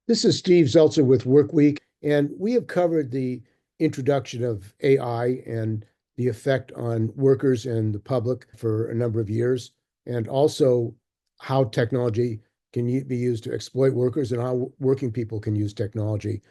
This is Steve Zeltzer with Workweek, and we have covered the introduction of AI and the effect on workers and the public for a number of years, and also how technology can be used to exploit workers and how working people can use technology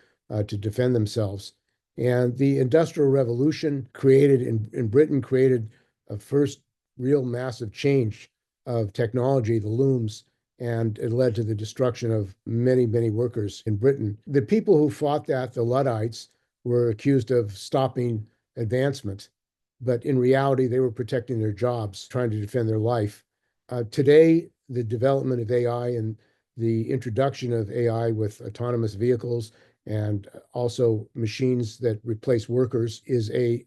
to defend themselves. And the Industrial Revolution in Britain created a first real massive change of technology, the looms, and it led to the destruction of many, many workers in Britain. The people who fought that, the Luddites, were accused of stopping advancement, but in reality, they were protecting their jobs, trying to defend their life. Today, the development of AI and the introduction of AI with autonomous vehicles and also machines that replace workers is a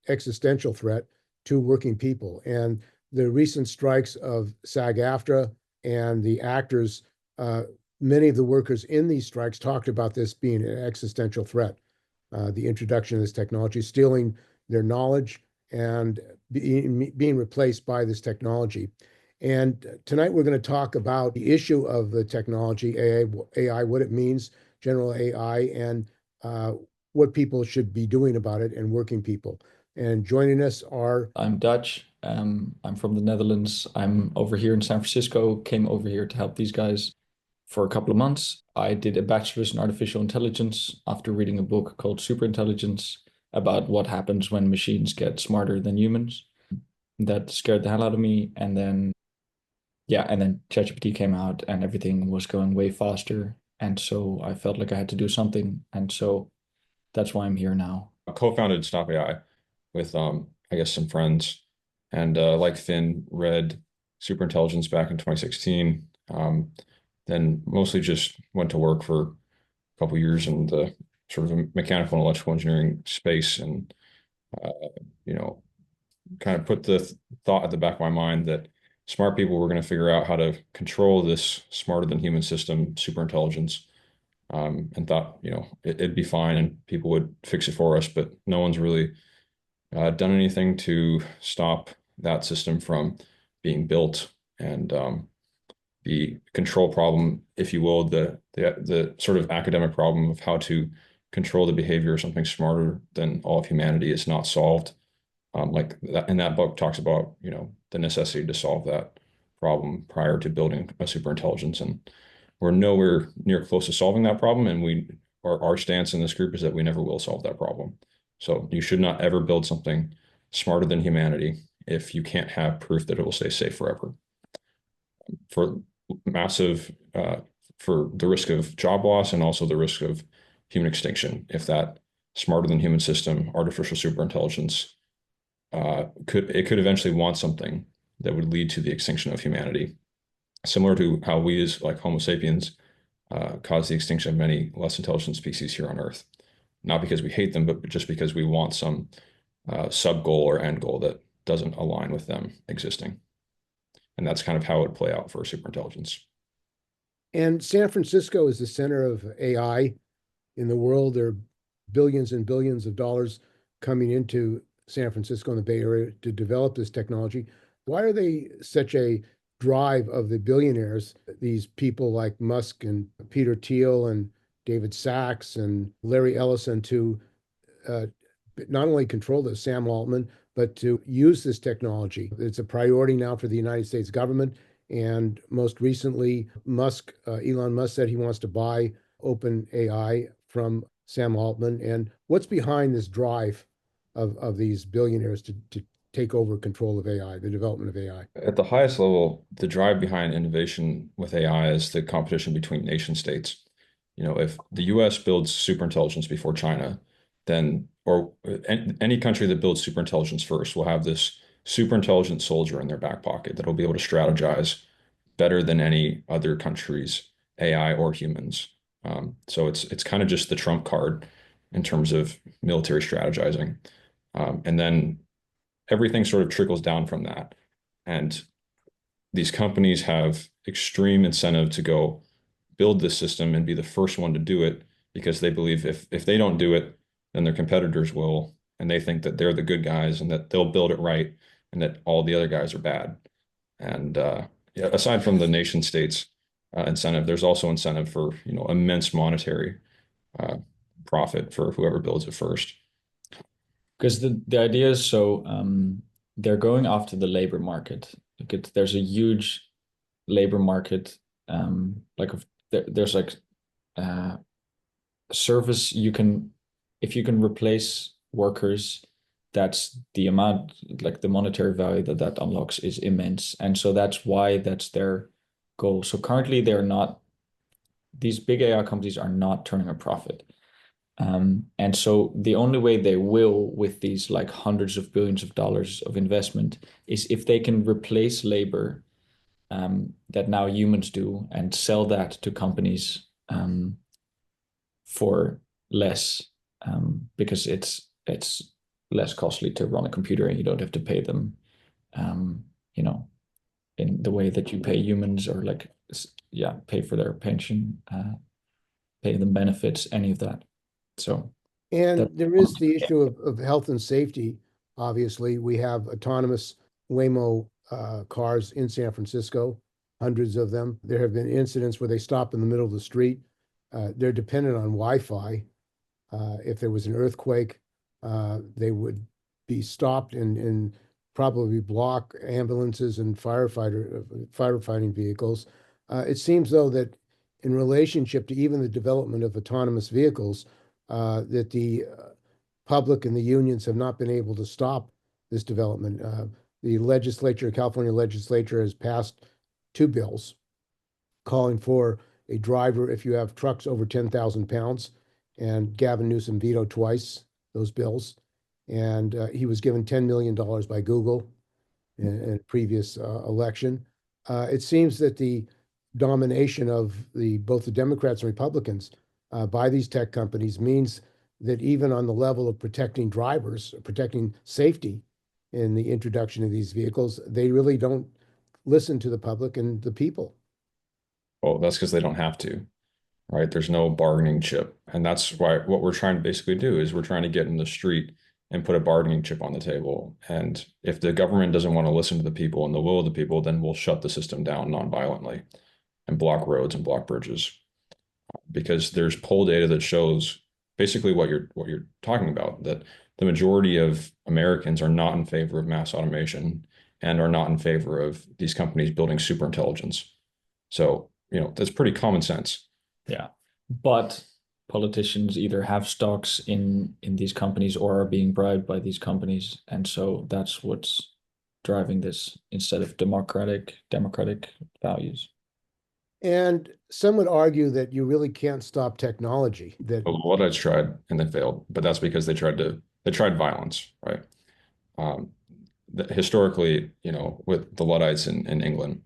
existential threat to working people. And the recent strikes of SAG-AFTRA and the actors, many of the workers in these strikes talked about this being an existential threat. The introduction of this technology, stealing their knowledge and being replaced by this technology. And tonight we're going to talk about the issue of the technology, AI, what it means, general AI, and what people should be doing about it and working people. And joining us are I'm Dutch. I'm from the Netherlands. I'm over here in San Francisco, came over here to help these guys for a couple of months. I did a bachelor's in artificial intelligence after reading a book called Superintelligence about what happens when machines get smarter than humans. That scared the hell out of me. And then ChatGPT came out and everything was going way faster. And so I felt like I had to do something. And so that's why I'm here now. I co-founded Stop AI with I guess some friends, and like Finn, read Superintelligence back in 2016. Then mostly just went to work for a couple years in the sort of mechanical and electrical engineering space, and uh, you know, kind of put the thought at the back of my mind that smart people were going to figure out how to control this smarter than human system, superintelligence, and thought, it'd be fine and people would fix it for us, but no one's really done anything to stop that system from being built. And the control problem, if you will, the sort of academic problem of how to control the behavior of something smarter than all of humanity is not solved. Like that, and that book talks about, the necessity to solve that problem prior to building a superintelligence. And we're nowhere near close to solving that problem. And our stance in this group is that we never will solve that problem. So you should not ever build something smarter than humanity if you can't have proof that it will stay safe forever. For massive, for the risk of job loss and also the risk of human extinction, if that smarter than human system, artificial superintelligence, could eventually want something that would lead to the extinction of humanity, similar to how we as like Homo sapiens cause the extinction of many less intelligent species here on Earth. Not because we hate them, but just because we want some sub goal or end goal that doesn't align with them existing. And that's kind of how it would play out for superintelligence. And San Francisco is the center of AI in the world. There are billions and billions of dollars coming into San Francisco and the Bay Area to develop this technology. Why are they such a drive of the billionaires, these people like Musk and Peter Thiel and David Sachs and Larry Ellison, to uh, not only control this, Sam Altman, but to use this technology? It's a priority now for the United States government. And most recently, Elon Musk said he wants to buy OpenAI from Sam Altman. And what's behind this drive of these billionaires to take over control of AI, the development of AI? At the highest level, the drive behind innovation with AI is the competition between nation states. If the US builds superintelligence before China, then, or any country that builds superintelligence first will have this superintelligent soldier in their back pocket that'll be able to strategize better than any other country's AI or humans. So it's kind of just the trump card in terms of military strategizing. And then everything sort of trickles down from that. And these companies have extreme incentive to go build this system and be the first one to do it because they believe if they don't do it, then their competitors will, and they think that they're the good guys and that they'll build it right and that all the other guys are bad. And yeah, aside from the nation states, incentive. There's also incentive for, immense monetary uh, profit for whoever builds it first. Because the idea is they're going after the labor market. There's a huge labor market. There's like uh, service you can if you can replace workers, that's the amount, like the monetary value that unlocks is immense. And so that's why that's their goal. So currently these big AI companies are not turning a profit. And so the only way they will with these like hundreds of billions of dollars of investment is if they can replace labor that now humans do and sell that to companies for less because it's less costly to run a computer and you don't have to pay them, um, you know, in the way that you pay humans or like, yeah, pay for their pension, pay them benefits, any of that. So And that, there is the issue of health and safety. Obviously, we have autonomous Waymo cars in San Francisco, hundreds of them. There have been incidents where they stop in the middle of the street. They're dependent on Wi-Fi. If there was an earthquake, they would be stopped and probably block ambulances and firefighting vehicles. It seems though that in relationship to even the development of autonomous vehicles, that the public and the unions have not been able to stop this development. The California legislature has passed two bills calling for a driver if you have trucks over 10,000 pounds. And Gavin Newsom vetoed twice those bills. And he was given $10 million by Google in a previous election. It seems that the domination of both the Democrats and Republicans by these tech companies means that even on the level of protecting drivers, protecting safety in the introduction of these vehicles, they really don't listen to the public and the people. Well, that's because they don't have to, right? There's no bargaining chip. And that's why what we're trying to basically do is we're trying to get in the street and put a bargaining chip on the table. And if the government doesn't want to listen to the people and the will of the people, then we'll shut the system down nonviolently and block roads and block bridges. Because there's poll data that shows basically what you're talking about, that the majority of Americans are not in favor of mass automation and are not in favor of these companies building super intelligence. So, that's pretty common sense. yeah, but politicians either have stocks in these companies or are being bribed by these companies, and so that's what's driving this instead of democratic values. And some would argue that you really can't stop technology, that The Luddites tried and they failed, but that's because they tried violence, right? Um, Historically, with the Luddites in England,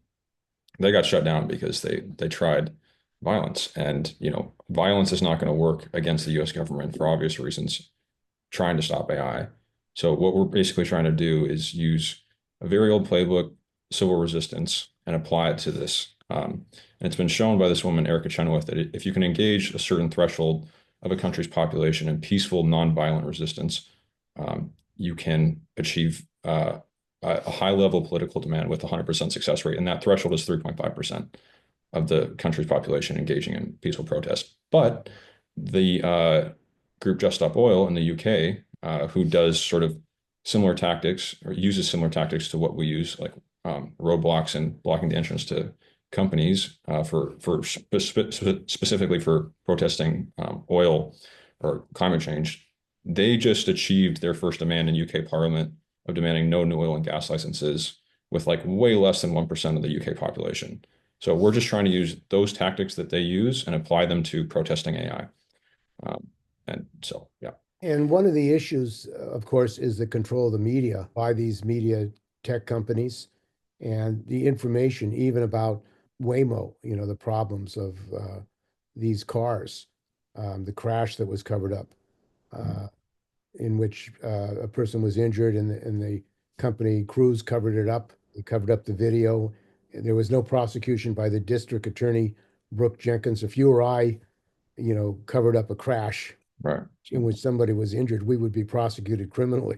they got shut down because they tried violence, and violence is not going to work against the U.S. government for obvious reasons, trying to stop AI. So what we're basically trying to do is use a very old playbook, civil resistance, and apply it to this. And it's been shown by this woman, Erica Chenoweth, that if you can engage a certain threshold of a country's population in peaceful, nonviolent resistance, you can achieve a high level political demand with 100% success rate. And that threshold is 3.5% of the country's population engaging in peaceful protest. But the group Just Stop Oil in the UK, who does sort of similar tactics or uses similar tactics to what we use, like roadblocks and blocking the entrance to companies specifically for protesting oil or climate change. They just achieved their first demand in UK Parliament of demanding no new oil and gas licenses with like way less than 1% of the UK population. So we're just trying to use those tactics that they use and apply them to protesting AI. And so, yeah. And one of the issues, of course, is the control of the media by these media tech companies and the information, even about Waymo, the problems of these cars, the crash that was covered up, in which a person was injured and the company Cruise covered it up. They covered up the video. There was no prosecution by the district attorney, Brooke Jenkins. If you or I, covered up a crash Right. in which somebody was injured, we would be prosecuted criminally.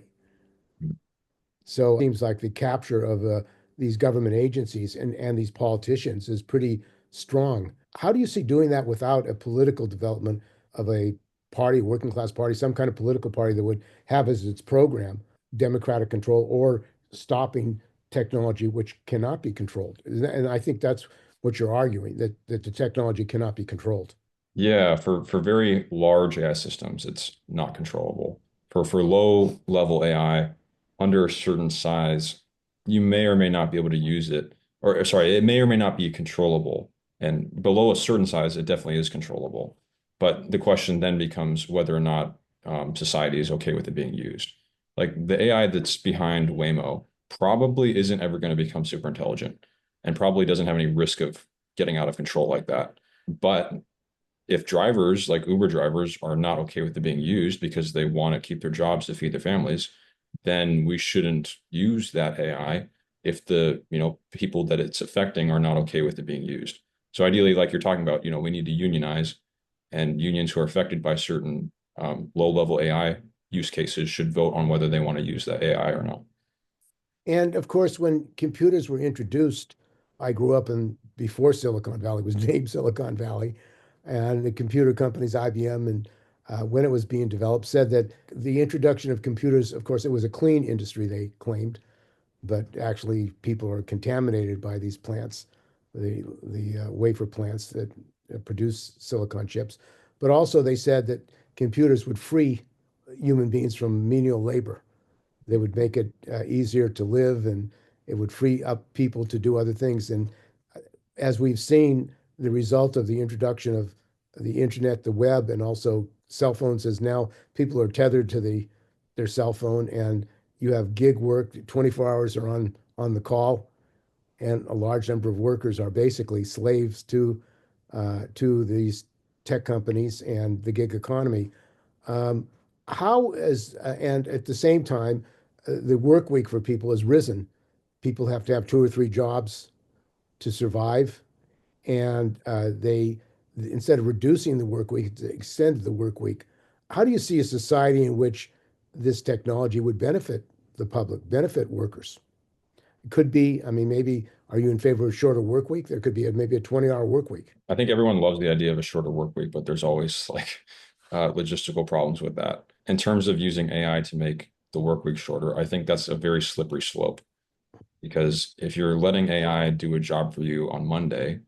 So it seems like the capture of these government agencies and these politicians is pretty strong. How do you see doing that without a political development of a party, working class party, some kind of political party that would have as its program democratic control or stopping technology which cannot be controlled? And I think that's what you're arguing, that the technology cannot be controlled. Yeah, for very large AI systems, it's not controllable. For low level AI under a certain size, you may or may not be able to use it, or sorry, it may or may not be controllable. And below a certain size, it definitely is controllable. But the question then becomes whether or not society is okay with it being used. Like the AI that's behind Waymo probably isn't ever going to become super intelligent and probably doesn't have any risk of getting out of control like that. But if drivers like Uber drivers are not okay with it being used because they want to keep their jobs to feed their families, then we shouldn't use that AI if the, people that it's affecting are not okay with it being used. So ideally, like you're talking about, we need to unionize, and unions who are affected by certain low-level AI use cases should vote on whether they want to use that AI or not. And of course, when computers were introduced, I grew up in before Silicon Valley was named Silicon Valley, and the computer companies, IBM, and when it was being developed, said that the introduction of computers, of course, it was a clean industry, they claimed, but actually people are contaminated by these plants, the wafer plants that produce silicon chips. But also they said that computers would free human beings from menial labor. They would make it easier to live, and it would free up people to do other things. And as we've seen, the result of the introduction of the internet, the web, and also cell phones is now people are tethered to their cell phone, and you have gig work. 24 hours are on the call, and a large number of workers are basically slaves to these tech companies and the gig economy. Um, and at the same time, the work week for people has risen. People have to have two or three jobs to survive, and they, instead of reducing the work week, they extended the work week. How do you see a society in which this technology would benefit the public, benefit workers? It could be, I mean, maybe, are you in favor of a shorter work week? There could be maybe a 20-hour work week. I think everyone loves the idea of a shorter work week, but there's always like logistical problems with that. In terms of using AI to make the work week shorter, I think that's a very slippery slope, because if you're letting AI do a job for you on Monday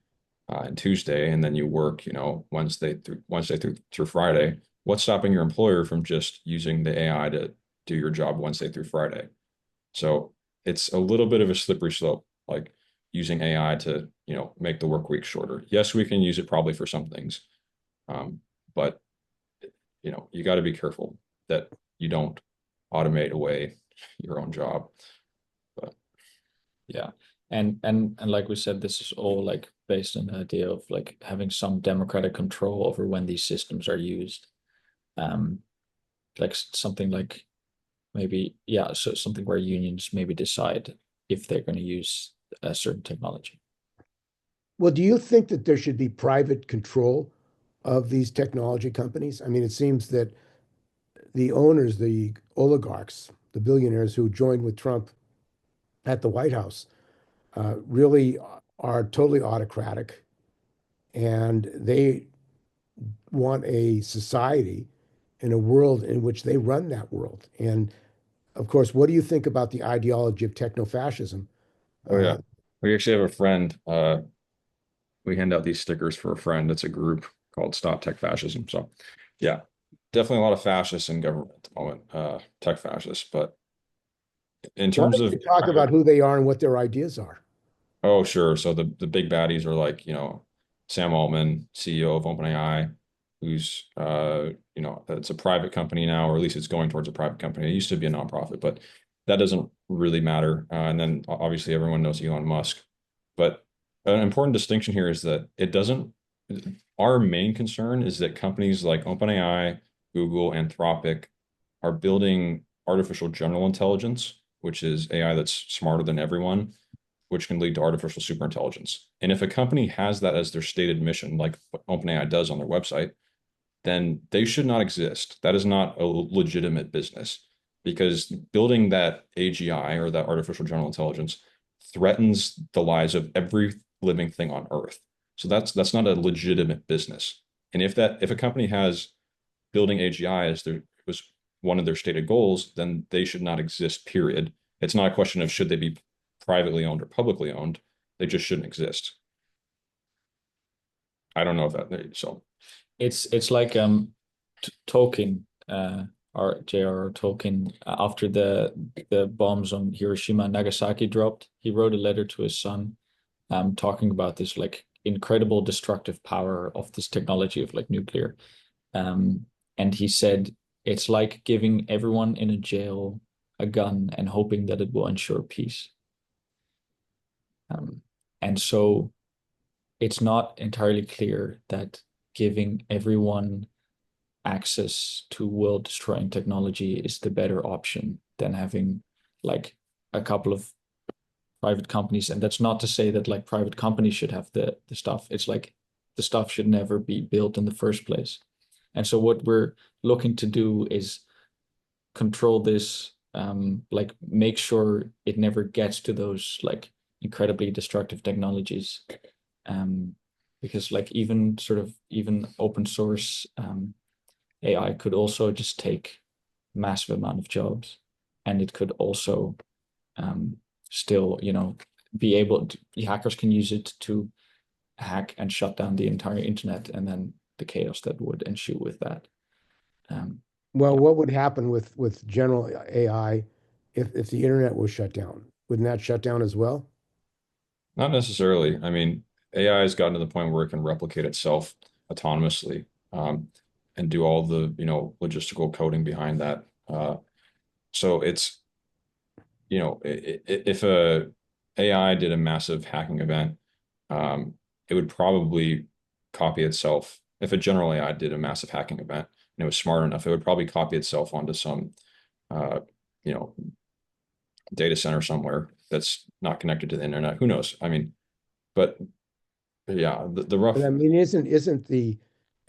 and Tuesday, and then you work, Wednesday through Friday, what's stopping your employer from just using the AI to do your job Wednesday through Friday? So it's a little bit of a slippery slope, like using AI to, make the work week shorter. Yes, we can use it probably for some things, but you got to be careful that you don't automate away your own job. But Yeah. And like we said, this is all like based on the idea of like having some democratic control over when these systems are used. Um, like something like maybe, yeah, so something where unions maybe decide if they're going to use a certain technology. Well, do you think that there should be private control of these technology companies? I mean, it seems that the owners, the oligarchs, the billionaires who joined with Trump at the White House, really are totally autocratic, and they want a society in a world in which they run that world. And of course, what do you think about the ideology of techno-fascism? oh yeah, Uh, we actually have a friend. We hand out these stickers for a friend. It's a group called Stop Tech Fascism. So yeah, definitely a lot of fascists in government at the moment, tech fascists. But in why terms don't of you talk about who they are and what their ideas are? Oh, sure. So the big baddies are like, Sam Altman, CEO of OpenAI, who's it's a private company now, or at least it's going towards a private company. It used to be a nonprofit, but that doesn't really matter. And then obviously everyone knows Elon Musk. But an important distinction here is that it doesn't, our main concern is that companies like OpenAI, Google, Anthropic are building artificial general intelligence, which is AI that's smarter than everyone, which can lead to artificial superintelligence. And if a company has that as their stated mission, like what OpenAI does on their website, then they should not exist. That is not a legitimate business, because building that AGI, or that artificial general intelligence, threatens the lives of every living thing on Earth. So that's not a legitimate business. And if a company has building AGI as their was one of their stated goals, then they should not exist, period. It's not a question of should they be privately owned or publicly owned. They just shouldn't exist. I don't know if that so It's like Tolkien, or J.R.R. Tolkien, after the bombs on Hiroshima and Nagasaki dropped, he wrote a letter to his son, talking about this like incredible destructive power of this technology of like nuclear. Um, and he said it's like giving everyone in a jail a gun and hoping that it will ensure peace. And so it's not entirely clear that giving everyone access to world destroying technology is the better option than having like a couple of private companies. And that's not to say that like private companies should have the stuff. It's like the stuff should never be built in the first place. And so what we're looking to do is control this, like make sure it never gets to those like incredibly destructive technologies. Because like even open source AI could also just take massive amount of jobs, and it could also still, be able to, the hackers can use it to hack and shut down the entire internet, and then the chaos that would ensue with that. Well, Yeah. what would happen with general AI if the internet was shut down? Wouldn't that shut down as well? not necessarily. I mean, AI has gotten to the point where it can replicate itself autonomously, and do all the, logistical coding behind that. So it's, if a AI did a massive hacking event, it would probably copy itself. If a general AI did a massive hacking event and it was smart enough, it would probably copy itself onto some, uh, you know, data center somewhere that's not connected to the internet. Who knows? I mean, but yeah, the But rough, I mean, isn't the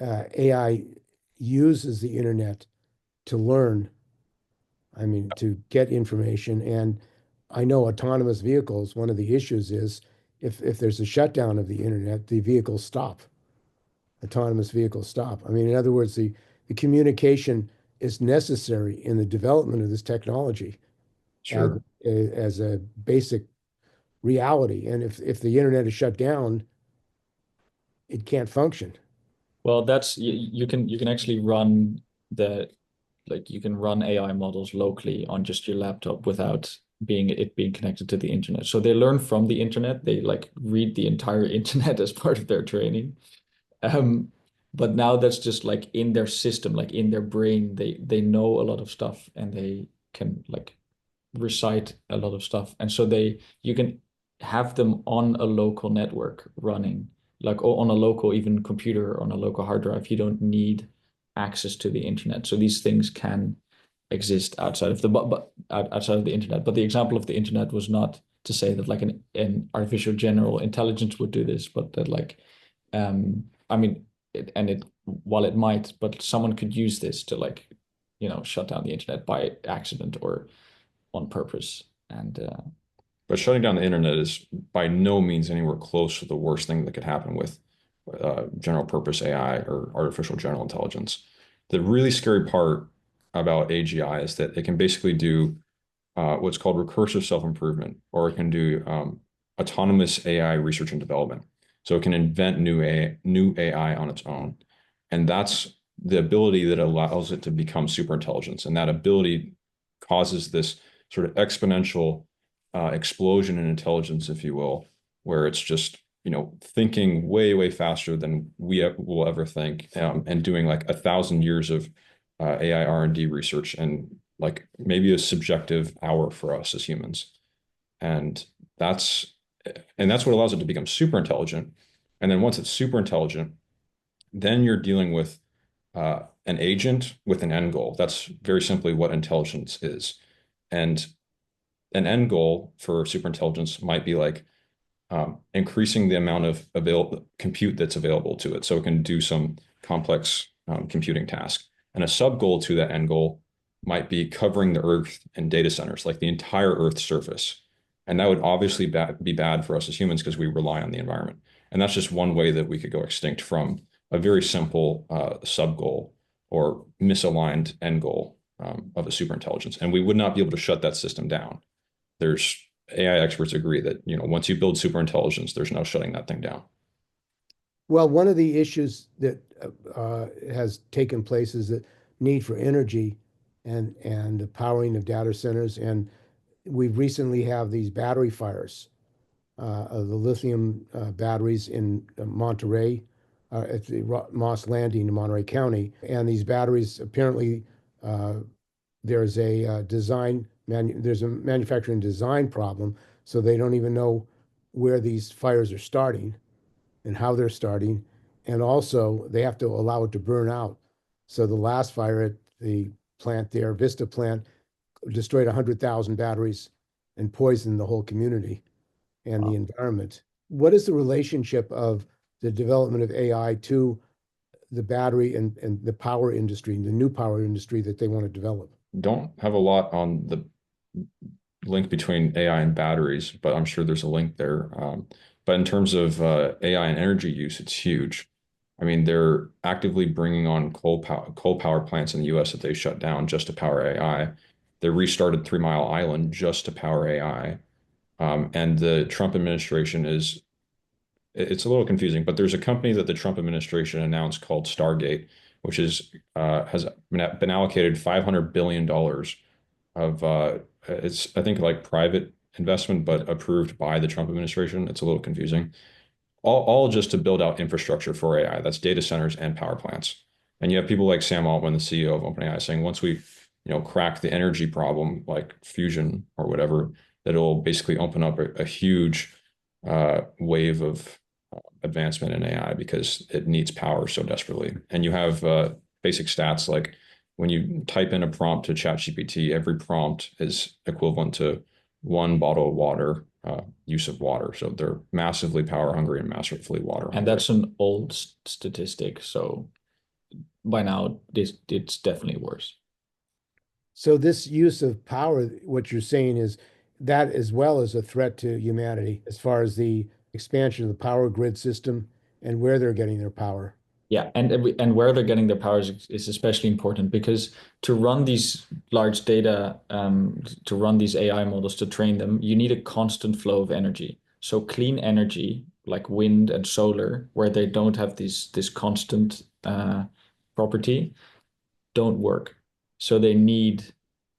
AI uses the internet to learn? I mean, to get information. And I know autonomous vehicles, one of the issues is if there's a shutdown of the internet, the vehicles stop. Autonomous vehicles stop. I mean, in other words, the communication is necessary in the development of this technology as sure. as a basic reality. And if the internet is shut down, it can't function. Well, that's you can actually run the like you can run AI models locally on just your laptop without being connected to the internet. So they learn from the internet. They like read the entire internet as part of their training. Um, but now that's just like in their system, like in their brain, they know a lot of stuff and they can like recite a lot of stuff. And so you can have them on a local network running, like on a local even computer on a local hard drive. You don't need access to the internet. So these things can exist outside of outside of the internet. But the example of the internet was not to say that like an artificial general intelligence would do this, but that like I mean while it might, but someone could use this to like, shut down the internet by accident or on purpose. And But shutting down the internet is by no means anywhere close to the worst thing that could happen with general purpose AI or artificial general intelligence. The really scary part about AGI is that it can basically do what's called recursive self-improvement, or it can do autonomous AI research and development. So it can invent new AI on its own. And that's the ability that allows it to become super intelligence. And that ability causes this sort of exponential explosion in intelligence, if you will, where it's just, thinking way, way faster than we will ever think, and doing like 1,000 years of AI R&D research and like maybe a subjective hour for us as humans. And that's that's what allows it to become super intelligent. And then once it's super intelligent, then you're dealing with an agent with an end goal. That's very simply what intelligence is. And an end goal for superintelligence might be like increasing the amount of available compute that's available to it, so it can do some complex computing task. And a sub goal to that end goal might be covering the Earth and data centers, like the entire Earth's surface. And that would obviously be bad for us as humans because we rely on the environment. And that's just one way that we could go extinct from a very simple sub goal or misaligned end goal of a superintelligence. And we would not be able to shut that system down. There's AI experts agree that, once you build superintelligence, there's no shutting that thing down. Well, one of the issues that has taken place is the need for energy and the powering of data centers. And we recently have these battery fires of the lithium batteries in Monterey, at the Moss Landing in Monterey County. And these batteries apparently there's a there's a manufacturing design problem, so they don't even know where these fires are starting and how they're starting. And also, they have to allow it to burn out. So the last fire at the plant there, Vista plant, destroyed 100,000 batteries and poisoned the whole community and the environment. What is the relationship of the development of AI to the battery and the power industry, the new power industry that they want to develop? Don't have a lot on the link between AI and batteries, but I'm sure there's a link there. But in terms of AI and energy use, it's huge. I mean, they're actively bringing on coal power plants in the US that they shut down just to power AI. They restarted 3 Mile Island just to power AI. And the Trump administration it's a little confusing, but there's a company that the Trump administration announced called Stargate, which has been allocated $500 billion of it's I think like private investment, but approved by the Trump administration. It's a little confusing. All just to build out infrastructure for AI. That's data centers and power plants. And you have people like Sam Altman, the CEO of OpenAI, saying once we, crack the energy problem, like fusion or whatever, that it'll basically open up a huge wave of advancement in AI because it needs power so desperately. And you have basic stats like when you type in a prompt to ChatGPT, every prompt is equivalent to 1 bottle of water use of water. So they're massively power hungry and massively water hungry. And that's an old statistic. So by now, it's definitely worse. So this use of power, what you're saying is that as well as a threat to humanity as far as the expansion of the power grid system and where they're getting their power. Yeah, and where they're getting their powers is especially important because to run these large data, to run these AI models, to train them, you need a constant flow of energy. So clean energy like wind and solar, where they don't have this constant property, don't work. So they need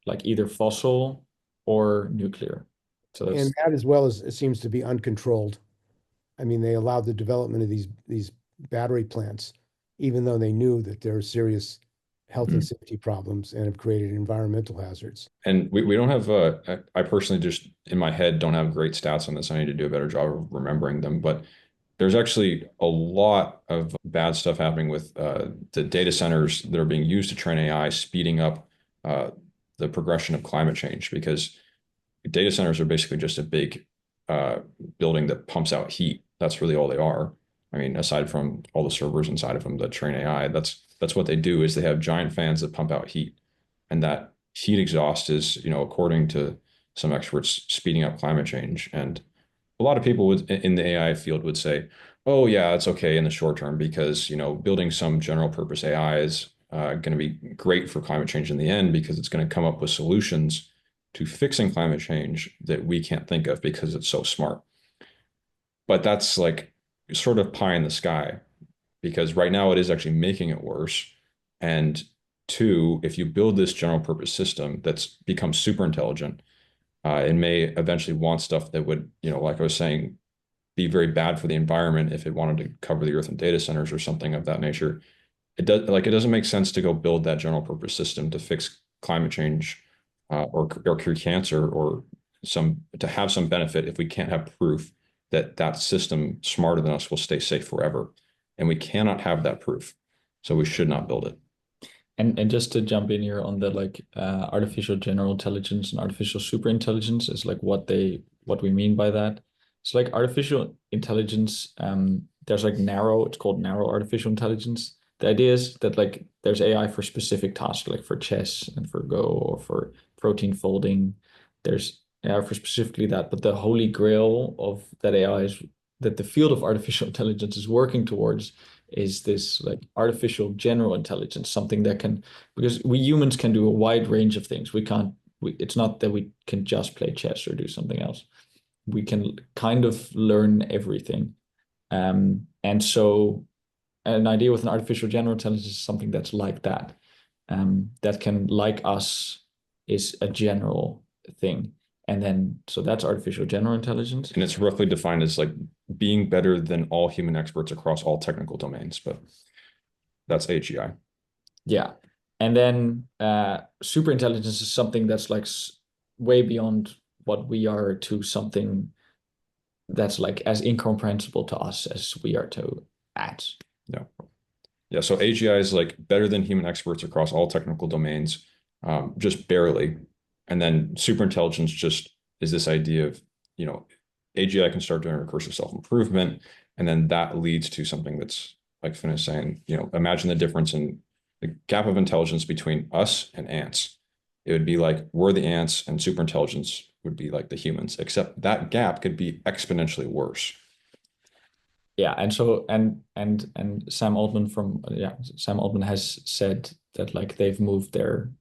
like either fossil or nuclear. So And that's that as well as it seems to be uncontrolled. I mean, they allowed the development of these battery plants, even though they knew that there are serious health and safety problems and have created environmental hazards. And we don't have, I personally just in my head don't have great stats on this. I need to do a better job of remembering them. But there's actually a lot of bad stuff happening with the data centers that are being used to train AI, speeding up the progression of climate change because data centers are basically just a big building that pumps out heat. That's really all they are. I mean, aside from all the servers inside of them that train AI, that's what they do is they have giant fans that pump out heat. And that heat exhaust is, according to some experts, speeding up climate change. And a lot of people in the AI field would say, oh yeah, it's okay in the short term because, building some general purpose AI is going to be great for climate change in the end because it's going to come up with solutions to fixing climate change that we can't think of because it's so smart. But that's like sort of pie in the sky because right now it is actually making it worse. And two, if you build this general purpose system that's become super intelligent, it may eventually want stuff that would, like I was saying, be very bad for the environment if it wanted to cover the earth in data centers or something of that nature. It doesn't make sense to go build that general purpose system to fix climate change or cure cancer or to have some benefit if we can't have proof that that system smarter than us will stay safe forever. And we cannot have that proof. So we should not build it. and just to jump in here on the like artificial general intelligence and artificial super intelligence is like what we mean by that. So like artificial intelligence, there's like it's called narrow artificial intelligence. The idea is that like there's AI for specific tasks, like for chess and for Go or for protein folding. There's yeah, for specifically that. But the holy grail of that AI is that the field of artificial intelligence is working towards is this like artificial general intelligence, something that can, because we humans can do a wide range of things. We can't, it's not that we can just play chess or do something else. We can kind of learn everything. And so an idea with an artificial general intelligence is something that's like that, that can, like us, is a general thing. And then, so that's artificial general intelligence. And it's roughly defined as like being better than all human experts across all technical domains, but that's AGI. Yeah. And then super intelligence is something that's like way beyond what we are to something that's like as incomprehensible to us as we are to ants. Yeah. Yeah. So AGI is like better than human experts across all technical domains, just barely. And then superintelligence just is this idea of, AGI can start doing recursive self-improvement. And then that leads to something that's like Finn is saying, imagine the difference in the gap of intelligence between us and ants. It would be like we're the ants and superintelligence would be like the humans, except that gap could be exponentially worse. Yeah, and so and Sam Altman Sam Altman has said that like they've moved their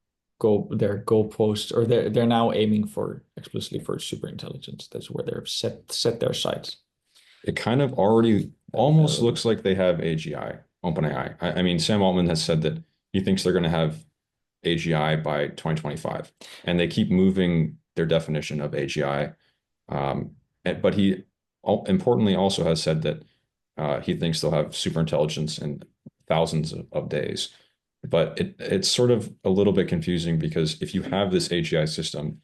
goalposts, or they're now aiming for explicitly for super intelligence. That's where they're set their sights. It kind of already almost looks like they have AGI, OpenAI. I mean, Sam Altman has said that he thinks they're going to have AGI by 2025, and they keep moving their definition of AGI. But he importantly also has said that he thinks they'll have super intelligence in thousands of days. But it's sort of a little bit confusing because if you have this AGI system,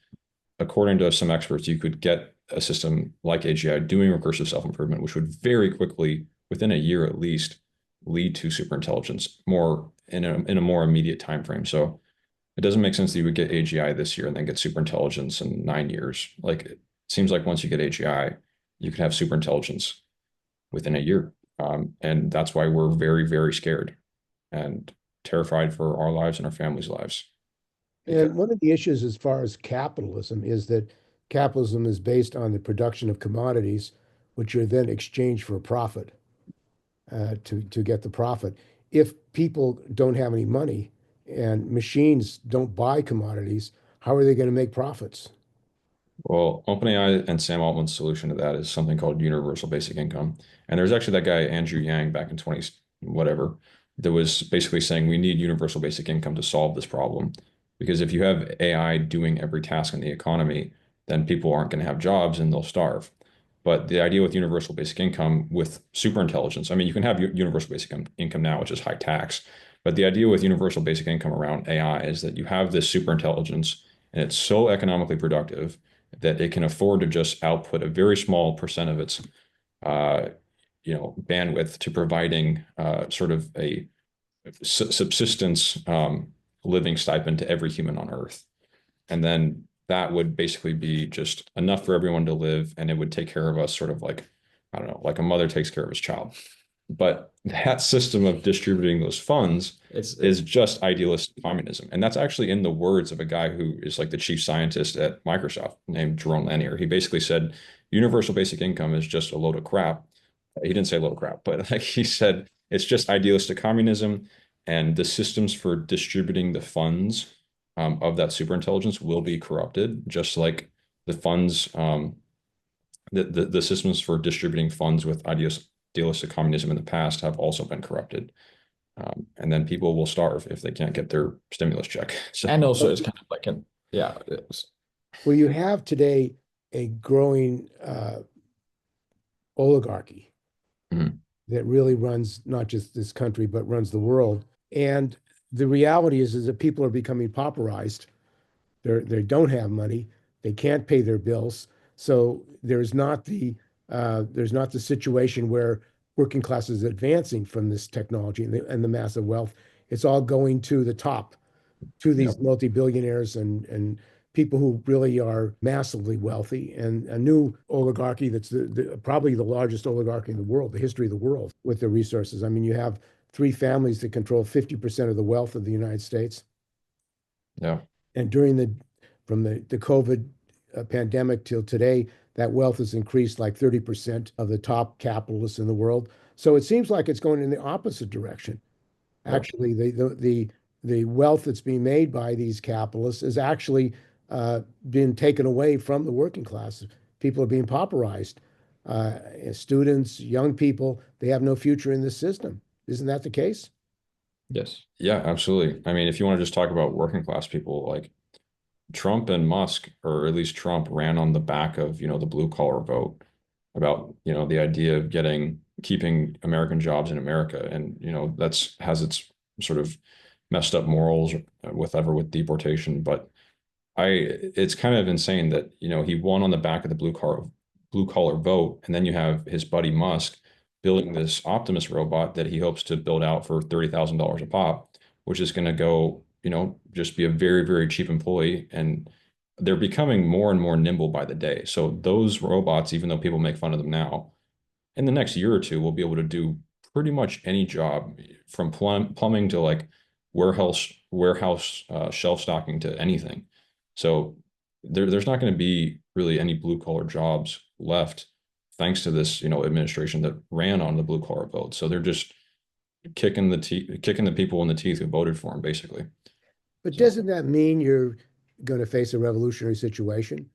according to some experts, you could get a system like AGI doing recursive self-improvement, which would very quickly, within a year at least, lead to superintelligence more in a more immediate time frame. So it doesn't make sense that you would get AGI this year and then get superintelligence in 9 years. Like it seems like once you get AGI, you can have superintelligence within a year. And that's why we're very, very scared and terrified for our lives and our families' lives. And one of the issues as far as capitalism is that capitalism is based on the production of commodities, which are then exchanged for a profit, to get the profit. If people don't have any money and machines don't buy commodities, how are they going to make profits? Well, OpenAI and Sam Altman's solution to that is something called universal basic income. And there's actually that guy, Andrew Yang, back in 20 whatever, that was basically saying we need universal basic income to solve this problem. Because if you have AI doing every task in the economy, then people aren't going to have jobs and they'll starve. But the idea with universal basic income with super intelligence, I mean, you can have universal basic income now, which is high tax. But the idea with universal basic income around AI is that you have this super intelligence and it's so economically productive that it can afford to just output a very small percent of its bandwidth to providing sort of a subsistence living stipend to every human on Earth. And then that would basically be just enough for everyone to live, and it would take care of us sort of like, I don't know, like a mother takes care of his child. But that system of distributing those funds is just idealist communism. And that's actually in the words of a guy who is like the chief scientist at Microsoft named Jerome Lanier. He basically said universal basic income is just a load of crap. He didn't say a load of crap, but like he said, it's just idealistic communism, and the systems for distributing the funds of that superintelligence will be corrupted, just like the funds, the systems for distributing funds with idealistic communism in the past have also been corrupted. And then people will starve if they can't get their stimulus check. So, And also it's kind of like Well, you have today a growing oligarchy mhm. that really runs not just this country, but runs the world. And the reality is that people are becoming pauperized. They don't have money. They can't pay their bills. So there's not the situation where working class is advancing from this technology and the massive wealth. It's all going to the top, to these Yep. multi-billionaires and people who really are massively wealthy, and a new oligarchy that's probably the largest oligarchy in the world, the history of the world, with their resources. I mean, you have three families that control 50% of the wealth of the United States. Yeah. And from the COVID pandemic till today, that wealth has increased like 30% of the top capitalists in the world. So it seems like it's going in the opposite direction. Yep. Actually, the wealth that's being made by these capitalists is actually been taken away from the working class. People are being pauperized. Students, young people, they have no future in this system. Isn't that the case? Yes. Yeah, absolutely. I mean, if you want to just talk about working class people, like Trump and Musk, or at least Trump, ran on the back of, the blue collar vote about, the idea of keeping American jobs in America. And, that's has its sort of messed up morals with deportation. But it's kind of insane that, he won on the back of the blue collar vote. And then you have his buddy Musk building this Optimus robot that he hopes to build out for $30,000 a pop, which is going to go, just be a very, very cheap employee. And they're becoming more and more nimble by the day. So those robots, even though people make fun of them now, in the next year or two, will be able to do pretty much any job from plumbing to like warehouse shelf stocking to anything. So there's not going to be really any blue collar jobs left thanks to this, administration that ran on the blue collar vote. So they're just kicking the people in the teeth who voted for him, basically. But So doesn't that mean you're going to face a revolutionary situation?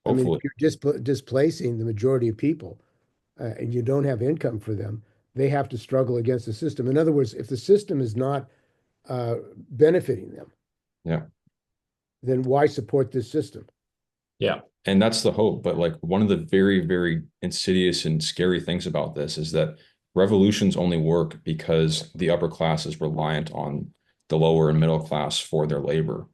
I mean, hopefully, if you're displacing the majority of people and you don't have income for them, they have to struggle against the system. In other words, if the system is not benefiting them, yeah. then why support this system? Yeah. And that's the hope. But like one of the very, very insidious and scary things about this is that revolutions only work because the upper class is reliant on the lower and middle class for their labor.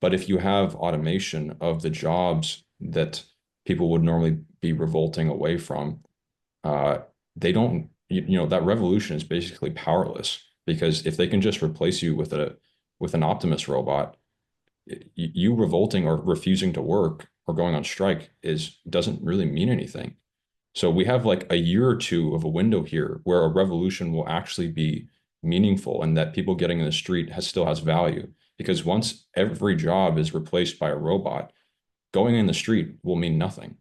But if you have automation of the jobs that people would normally be revolting away from, uh, they don't, that revolution is basically powerless because if they can just replace you with an Optimus robot, you revolting or refusing to work or going on strike doesn't really mean anything. So we have like a year or two of a window here where a revolution will actually be meaningful and that people getting in the street still has value. Because once every job is replaced by a robot, going in the street will mean nothing.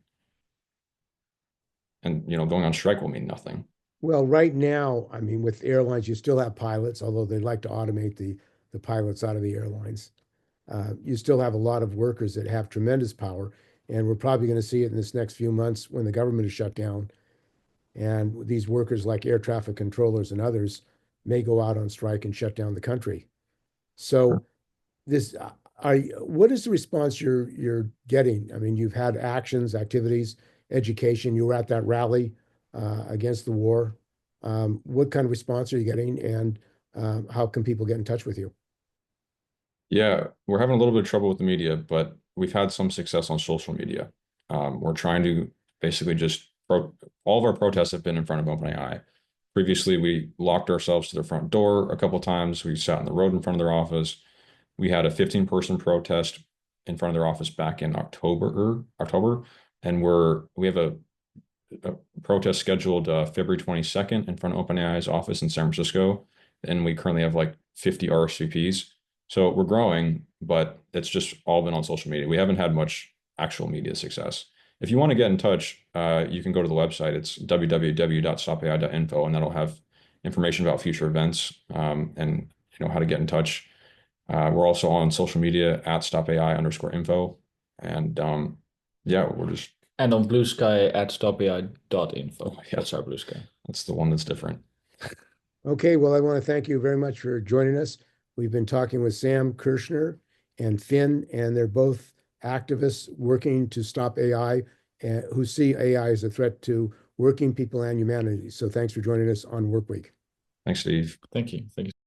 And going on strike will mean nothing. Well, right now, I mean, with airlines, you still have pilots, although they'd like to automate the pilots out of the airlines. You still have a lot of workers that have tremendous power, and we're probably going to see it in this next few months when the government is shut down. And these workers, like air traffic controllers and others, may go out on strike and shut down the country. So, this, what is the response you're getting? I mean, you've had actions, activities, education. You were at that rally against the war. What kind of response are you getting, and how can people get in touch with you? Yeah, we're having a little bit of trouble with the media, but we've had some success on social media. We're trying to basically all of our protests have been in front of OpenAI. Previously, we locked ourselves to their front door a couple of times. We sat on the road in front of their office. We had a 15-person protest in front of their office back in October, and we have a protest scheduled February 22nd in front of OpenAI's office in San Francisco, and we currently have like 50 RSVPs. So we're growing, but it's just all been on social media. We haven't had much actual media success. If you want to get in touch, you can go to the website. It's www.stopai.info, and that'll have information about future events and how to get in touch. We're also on social media at stopai_info. And yeah, we're just And on Blue Sky at stopai.info. yeah, That's our Blue Sky. that's the one that's different. Okay, well, I want to thank you very much for joining us. We've been talking with Sam Kirshner and Finn, and they're both activists working to stop AI, who see AI as a threat to working people and humanity. So thanks for joining us on Work Week. Thanks, Steve. Thank you. Thank you.